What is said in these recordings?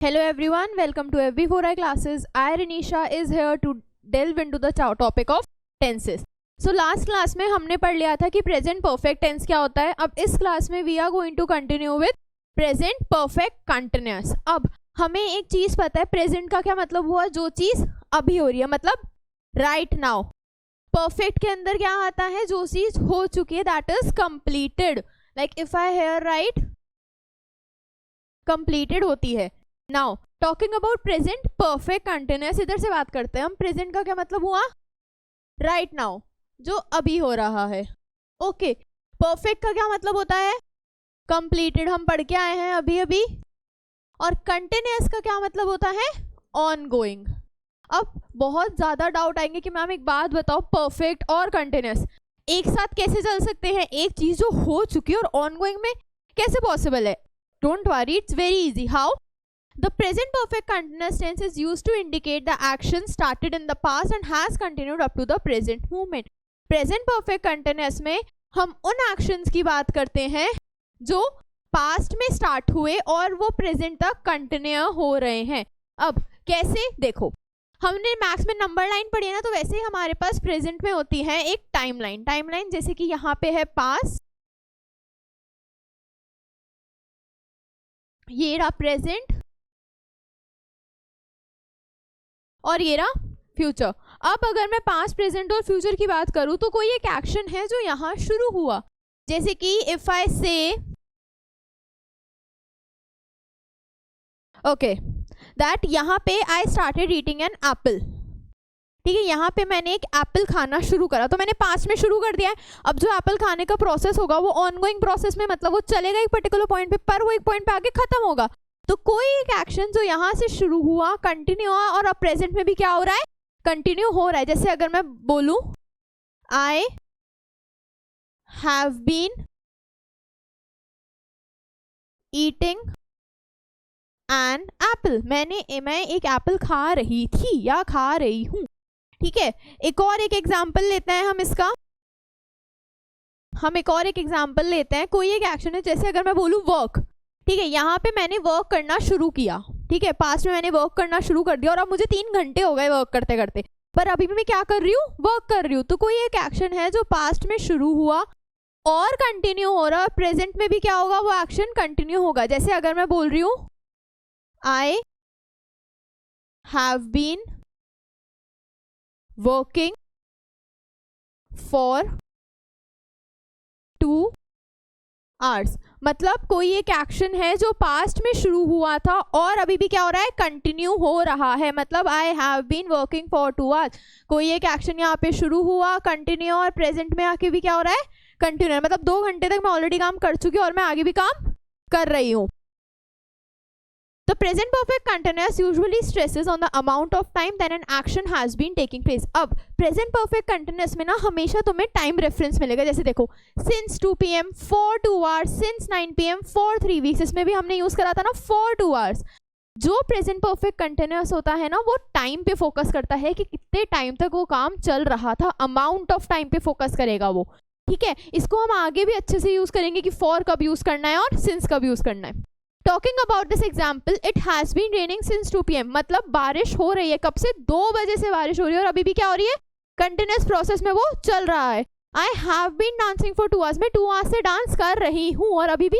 Hello everyone, welcome to FB4I classes. I Renisha is here to delve into the topic of tenses. So last class में हमने पढ़ लिया था कि present perfect tense क्या होता है. अब इस क्लास में we are going to continue with present perfect continuous. अब हमें एक चीज पता है, present का क्या मतलब हुआ, जो चीज अभी हो रही है, मतलब right now. Perfect के अंदर क्या आता है, जो चीज हो चुकी है, that is completed. Like if I here write completed होती है. Now talking about present perfect continuous, इधर से बात करते हैं हम. प्रेजेंट का क्या मतलब हुआ, राइट नाउ, जो अभी हो रहा है. ओके, परफेक्ट का क्या मतलब होता है, कंप्लीटेड, हम पढ़ के आए हैं अभी अभी. और कंटिन्यूअस का क्या मतलब होता है, ऑन गोइंग. अब बहुत ज्यादा डाउट आएंगे कि मैम एक बात बताओ, परफेक्ट और कंटिन्यूअस एक साथ कैसे चल सकते हैं, एक चीज जो हो चुकी है और ऑन गोइंग में कैसे पॉसिबल है. Don't worry, it's very easy. How? The present perfect continuous tense is used to indicate the action started in the past and has continued up to the present moment. Present perfect continuous में हम उन actions की बात करते हैं जो past में start हुए और वो present तक continue हो रहे हैं. अब कैसे, देखो, हमने मैथ्स में नंबर लाइन पढ़ी है ना, तो वैसे ही हमारे पास प्रेजेंट में होती है एक टाइमलाइन. टाइमलाइन जैसे कि यहाँ पे है पास्ट, ये रहा प्रेजेंट और ये रहा फ्यूचर. अब अगर मैं पास्ट, प्रेजेंट और फ्यूचर की बात करूं तो कोई एक एक्शन है जो यहां शुरू हुआ, जैसे कि इफ आई से ओके दैट यहां पे I started eating an Apple. ठीक है, यहां पे मैंने एक एप्पल खाना शुरू करा, तो मैंने पास्ट में शुरू कर दिया है. अब जो एप्पल खाने का प्रोसेस होगा वो ऑनगोइंग प्रोसेस में, मतलब वो चलेगा एक पर्टिकुलर पॉइंट पे, पर वो एक पॉइंट पे आके खत्म होगा. तो कोई एक एक्शन जो यहां से शुरू हुआ, कंटिन्यू हुआ और अब प्रेजेंट में भी क्या हो रहा है, कंटिन्यू हो रहा है. जैसे अगर मैं बोलूं I have been eating an apple, मैं एक एप्पल खा रही थी या खा रही हूं. ठीक है, एक और एक एग्जाम्पल लेते हैं हम इसका. हम एक और एक एग्जाम्पल लेते हैं. कोई एक एक्शन है, जैसे अगर मैं बोलूं वर्क. ठीक है, यहाँ पे मैंने वर्क करना शुरू किया. ठीक है, पास्ट में मैंने वर्क करना शुरू कर दिया और अब मुझे 3 घंटे हो गए वर्क करते करते, पर अभी भी मैं क्या कर रही हूँ, वर्क कर रही हूँ. तो कोई एक एक्शन है जो पास्ट में शुरू हुआ और कंटिन्यू हो रहा है, प्रेजेंट में भी क्या होगा, वो एक्शन कंटिन्यू होगा. जैसे अगर मैं बोल रही हूँ I have been working for 2 hours, मतलब कोई एक एक्शन है जो पास्ट में शुरू हुआ था और अभी भी क्या हो रहा है, कंटिन्यू हो रहा है. मतलब I have been working for 2 hours, कोई एक एक्शन यहाँ पे शुरू हुआ, कंटिन्यू, और प्रेजेंट में आके भी क्या हो रहा है, कंटिन्यू. मतलब 2 घंटे तक मैं ऑलरेडी काम कर चुकी हूँ और मैं आगे भी काम कर रही हूँ. The present perfect continuous usually stresses on the amount of time that an action has been taking place. अब present perfect continuous में ना हमेशा तुम्हें टाइम रेफरेंस मिलेगा. जैसे देखो, since 2 PM for 2 hours, since 9 PM for 3 weeks, इसमें भी हमने यूज करा था ना for 2 hours. जो present perfect continuous होता है ना, वो टाइम पे फोकस करता है कि कितने टाइम तक वो काम चल रहा था, अमाउंट ऑफ टाइम पे फोकस करेगा वो. ठीक है, इसको हम आगे भी अच्छे से यूज करेंगे कि for कब यूज करना है और since कब यूज करना है. Talking about this example, it has been raining since 2 PM, मतलब बारिश हो रही है, कब से, 2 बजे से बारिश हो रही है और अभी भी क्या हो रही है, कंटिन्यूअस प्रोसेस में वो चल रहा है. I have been dancing for 2 hours, मैं 2 hours से डांस कर रही हूँ और अभी भी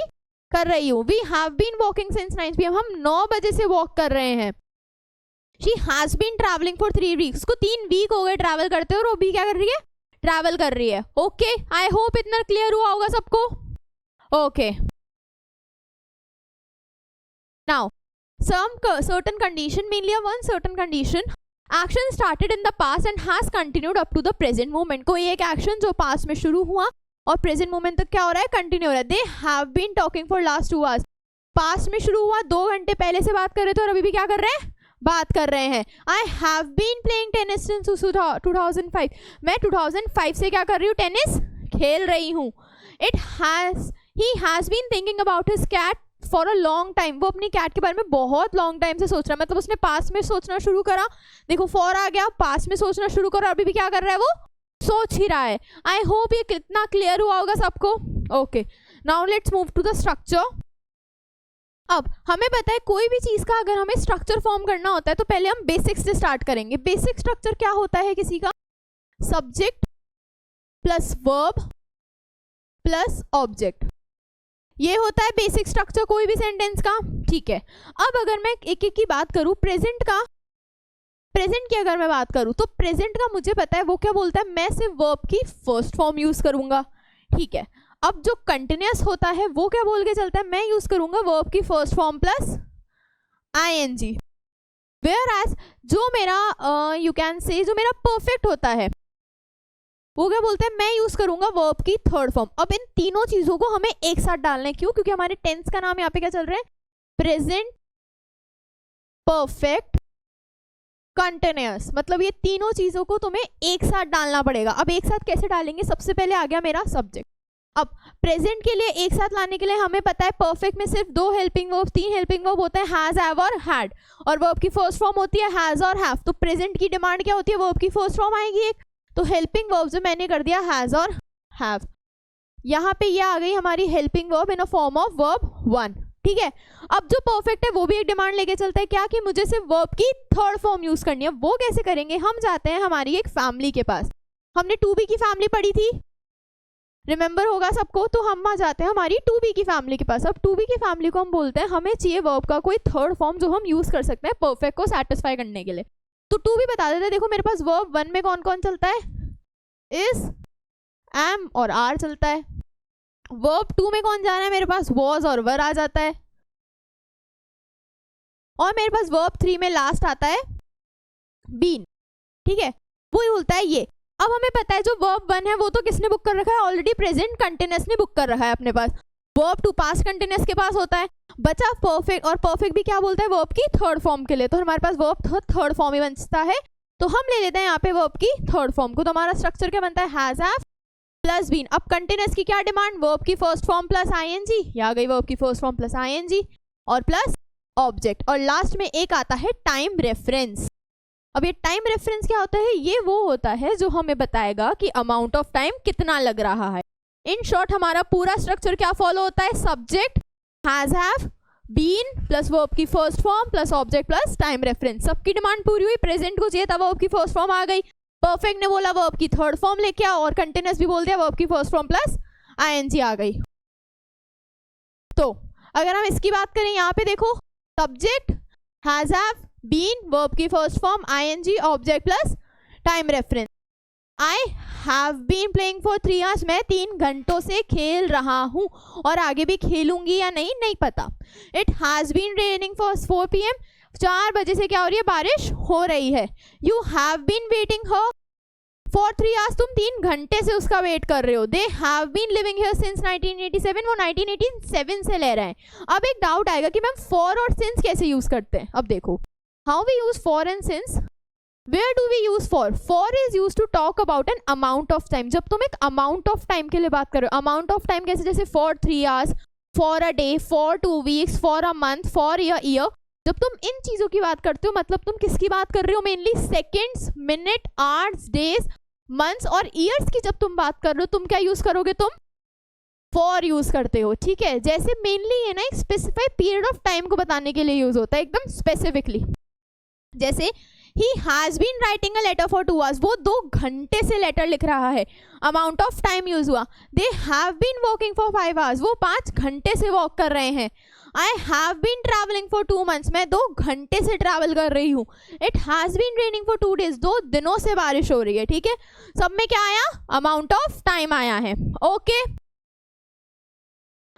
कर रही हूँ. We have been walking since 9 PM, हम 9 बजे से वॉक कर रहे हैं. She has been traveling for 3 weeks, उसको 3 वीक हो गए ट्रैवल करते और वो भी क्या कर रही है, ट्रैवल कर रही है. ओके, आई होप इतना क्लियर हुआ होगा सबको. Okay, now some certain condition, mainly one certain condition, action started in the past and has continued up to the present moment. कोई एक action जो past में शुरू हुआ और present moment तक क्या हो रहा है, continue हो रहा है. They have been talking for last 2 hours, past में शुरू हुआ, 2 घंटे पहले से बात कर रहे थे और अभी भी क्या कर रहे हैं, बात कर रहे हैं. I have been playing tennis since 2005, मैं 2005 से क्या कर रही हूँ, टेनिस खेल रही हूँ. He has been thinking about his cat for a long time, वो अपनी कैट के बारे में बहुत लॉन्ग टाइम से सोच रहा है. मतलब उसने पास्ट में सोचना शुरू करा, देखो फॉर आ गया, पास्ट में सोचना शुरू करा, अभी भी क्या कर रहा है, वो सोच ही रहा है. आई होप ये कितना क्लियर हुआ होगा सबको. Okay, now let's move to the structure. अब हमें पता है कोई भी चीज का अगर हमें स्ट्रक्चर फॉर्म करना होता है तो पहले हम बेसिक्स से स्टार्ट करेंगे। बेसिक स्ट्रक्चर क्या होता है किसी का? Subject plus verb plus object, ये होता है बेसिक स्ट्रक्चर कोई भी सेंटेंस का। ठीक है, अब अगर मैं एक एक की बात करूं, प्रेजेंट की अगर मैं बात करूं तो प्रेजेंट का मुझे पता है वो क्या बोलता है, मैं सिर्फ वर्ब की फर्स्ट फॉर्म यूज करूंगा। ठीक है, अब जो कंटिन्यूअस होता है वो क्या बोल के चलता है, मैं यूज करूंगा वर्ब की first form plus ING. Whereas जो मेरा यू कैन से जो मेरा परफेक्ट होता है वो क्या बोलता है, मैं यूज करूंगा वर्ब की थर्ड फॉर्म। अब इन तीनों चीजों को हमें एक साथ डालना है, क्यों? क्योंकि हमारे टेंस का नाम यहाँ पे क्या चल रहा है, प्रेजेंट परफेक्ट कंटिन्यूअस। मतलब ये तीनों चीजों को तुम्हें एक साथ डालना पड़ेगा। अब एक साथ कैसे डालेंगे? सबसे पहले आ गया मेरा सब्जेक्ट। अब प्रेजेंट के लिए एक साथ लाने के लिए हमें पता है परफेक्ट में सिर्फ 2 हेल्पिंग वर्ब, 3 हेल्पिंग वर्ब होते हैं, हैज, हैव और हैड, और वर्ब की फर्स्ट फॉर्म होती है हैज और हैव। तो प्रेजेंट की डिमांड क्या होती है, वर्ब की फर्स्ट फॉर्म आएगी एक, तो हेल्पिंग वर्ब जो मैंने कर दिया हैज और हैव। यहाँ पे ये आ गई हमारी helping verb in a form of verb 1। ठीक है, अब जो परफेक्ट है वो भी एक डिमांड लेके चलता है क्या, कि मुझे सिर्फ वर्ब की थर्ड फॉर्म यूज करनी है। वो कैसे करेंगे? हम जाते हैं हमारी एक फैमिली के पास, हमने टू बी की फैमिली पढ़ी थी, रिमेंबर होगा सबको। तो हम आ जाते हैं हमारी टू बी की फैमिली के पास। अब टू बी की फैमिली को हम बोलते हैं हमें चाहिए वर्ब का कोई थर्ड फॉर्म जो हम यूज कर सकते हैं परफेक्ट को सेटिस्फाई करने के लिए। तो टू बी बता देते हैं, देखो मेरे पास वर्ब 1 में कौन कौन चलता है, इज, एम और आर चलता है। वर्ब 2 में कौन जा रहा है, मेरे पास वॉज और वर आ जाता है, और मेरे पास वर्ब 3 में लास्ट आता है बीन। ठीक है, वही बोलता है ये। अब हमें पता है जो वर्ब 1 है वो तो किसने बुक कर रखा है, ऑलरेडी प्रेजेंट कंटिन्यूअस ने बुक कर रखा है अपने पास। वर्ब 2 पास्ट कंटिन्यूअस के पास होता है, बचा परफेक्ट, और परफेक्ट भी क्या बोलता है, वर्ब की थर्ड फॉर्म के लिए। तो हमारे पास वर्ब थर्ड फॉर्म ही बचता है, तो हम ले लेते हैं यहाँ पे वर्ब की थर्ड फॉर्म को। तो हमारा स्ट्रक्चर क्या बनता है, हैज, हैव प्लस बीन। अब कंटिन्यूअस की क्या डिमांड, वर्ब की फर्स्ट फॉर्म प्लस आईएनजी, ये आ गई वर्ब की फर्स्ट फॉर्म प्लस आईएनजी और प्लस ऑब्जेक्ट, और लास्ट में एक आता है टाइम रेफरेंस। अब ये टाइम रेफरेंस क्या होता है, ये वो होता है जो हमें बताएगा कि अमाउंट ऑफ टाइम कितना लग रहा है। इन शॉर्ट हमारा पूरा स्ट्रक्चर क्या फॉलो होता है, subject has, have, been plus verb की first form plus object plus time reference. सबकी डिमांड पूरी हुई, प्रेजेंट को चाहिए था वर्ब की फर्स्ट फॉर्म आ गई, परफेक्ट ने बोला वर्ब की थर्ड फॉर्म लेके आओ, और कंटिन्यूअस भी बोल दिया वर्ब की फर्स्ट फॉर्म प्लस आईएनजी आ गई। तो अगर हम इसकी बात करें, यहाँ पे देखो subject has, have, been, verb की first form, ING, object plus time reference. I have been playing for 3 hours, मैं 3 घंटों से खेल रहा हूँ और आगे भी खेलूंगी या नहीं पता। It has been raining for 4 PM, 4 बजे से क्या हो रही है, बारिश हो रही है। You have been waiting her for 3 hours, तुम 3 घंटे से उसका वेट कर रहे हो। They have been living here since 1987, वो 1987 से ले रहे हैं। अब एक डाउट आएगा कि मैम फॉर और सिंस कैसे यूज करते हैं। अब देखो how we use for and since, where do we use for. For is use to talk about an amount of time, जब तुम एक अमाउंट ऑफ टाइम के लिए बात कर रहे हो। अमाउंट ऑफ टाइम कैसे, जैसे for 3 hours, for a day, for 2 weeks, for a month, for a year. जब तुम इन चीजों की बात करते हो मतलब तुम किसकी बात कर रहे हो, mainly seconds, minute, hours, days, months और ईयर्स की जब तुम बात कर रहे हो, तुम क्या यूज करोगे, तुम फॉर यूज करते हो। ठीक है, जैसे मेनली ये ना एक स्पेसिफाइड पीरियड ऑफ टाइम को बताने के लिए यूज होता है, एकदम स्पेसिफिकली। जैसे he has been writing a letter for 2 hours, वो 2 घंटे से लेटर लिख रहा है, अमाउंट ऑफ टाइम यूज हुआ। They have been walking for 5 hours, वो 5 घंटे से वॉक कर रहे हैं। I have been travelling for 2 months, मैं 2 घंटे से ट्रैवल कर रही हूँ। It has been raining for 2 days, 2 दिनों से बारिश हो रही है। ठीक है, सब में क्या आया, अमाउंट ऑफ टाइम आया है। ओके,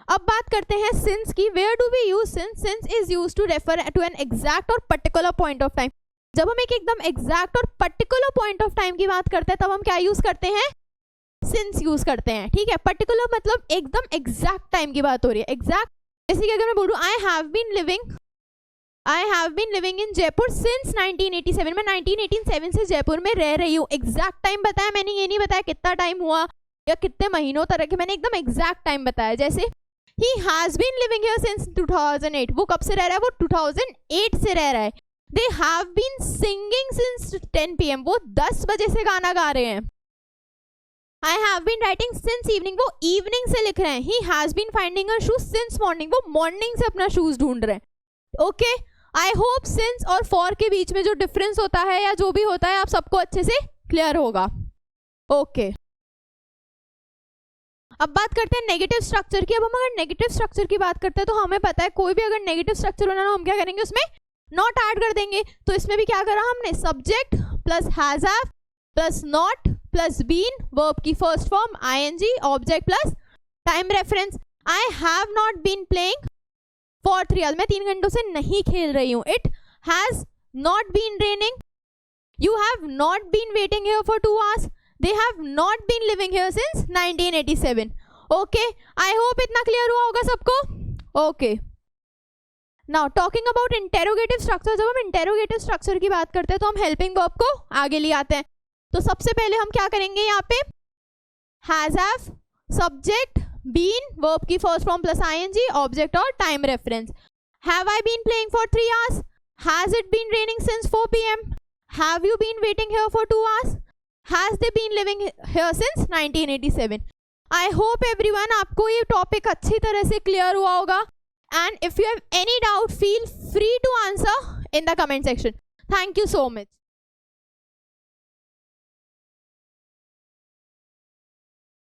अब बात करते हैं सिंस की। Where do we use since, since is use to refer to an exact और पर्टिकुलर पॉइंट ऑफ टाइम। जब हम एक एकदम एग्जैक्ट और पर्टिकुलर पॉइंट ऑफ टाइम की बात करते हैं तब हम क्या यूज करते हैं, सिंस यूज करते हैं। ठीक है, पर्टिकुलर मतलब एकदम एग्जैक्ट टाइम की बात हो रही है। एग्जैक्ट जैसे कि अगर मैं बोलूँ I have been living in Jaipur since 1987, मैं 1987 से जयपुर में रह रही हूँ। एग्जैक्ट टाइम बताया मैंने, ये नहीं बताया कितना टाइम हुआ या कितने महीनों तक, मैंने एकदम एग्जैक्ट टाइम बताया। जैसे he has been living here since 2008, वो कब से रह रहा है, वो 2008 से रह रहा है। they have been singing since 10 PM, वो 10 बजे से गाना गा रहे हैं। I have been writing since evening, वो इवनिंग से लिख रहे हैं. He has been finding a shoes since morning, वो मॉर्निंग से अपना शूज ढूंढ रहे हैं. ओके, आई होप सिंस और फॉर के बीच में जो डिफरेंस होता है या जो भी होता है आप सबको अच्छे से क्लियर होगा. ओके, अब बात करते हैं नेगेटिव स्ट्रक्चर की. अब हम अगर नेगेटिव स्ट्रक्चर की बात करते हैं तो हमें पता है कोई भी अगर नेगेटिव स्ट्रक्चर होना ना, हम क्या करेंगे उसमें नॉट ऐड कर देंगे. तो इसमें भी क्या करा हमने, subject plus has have plus not plus been, verb की first form ING, object plus time reference. I have not been playing for 3 hours, मैं 3 घंटों से नहीं खेल रही हूँ. It has not been raining, you have not been waiting here for 2 hours, they have not been living here since 1987. okay, I hope इतना clear हुआ होगा सबको. okay, now talking about interrogative structure. जब हम interrogative structure की बात करते हैं तो हम helping verb को आगे ले आते हैं. तो सबसे पहले हम क्या करेंगे, यहाँ पे has have, subject, been, verb की first form plus ing, object और time reference. have I been playing for 3 hours? has it been raining since 4 p.m? have you been waiting here for 2 hours? Has they been living here since 1987? I hope everyone आपको ये topic अच्छी तरह से clear हुआ होगा. And if you have any doubt, feel free to answer in the comment section. Thank you so much.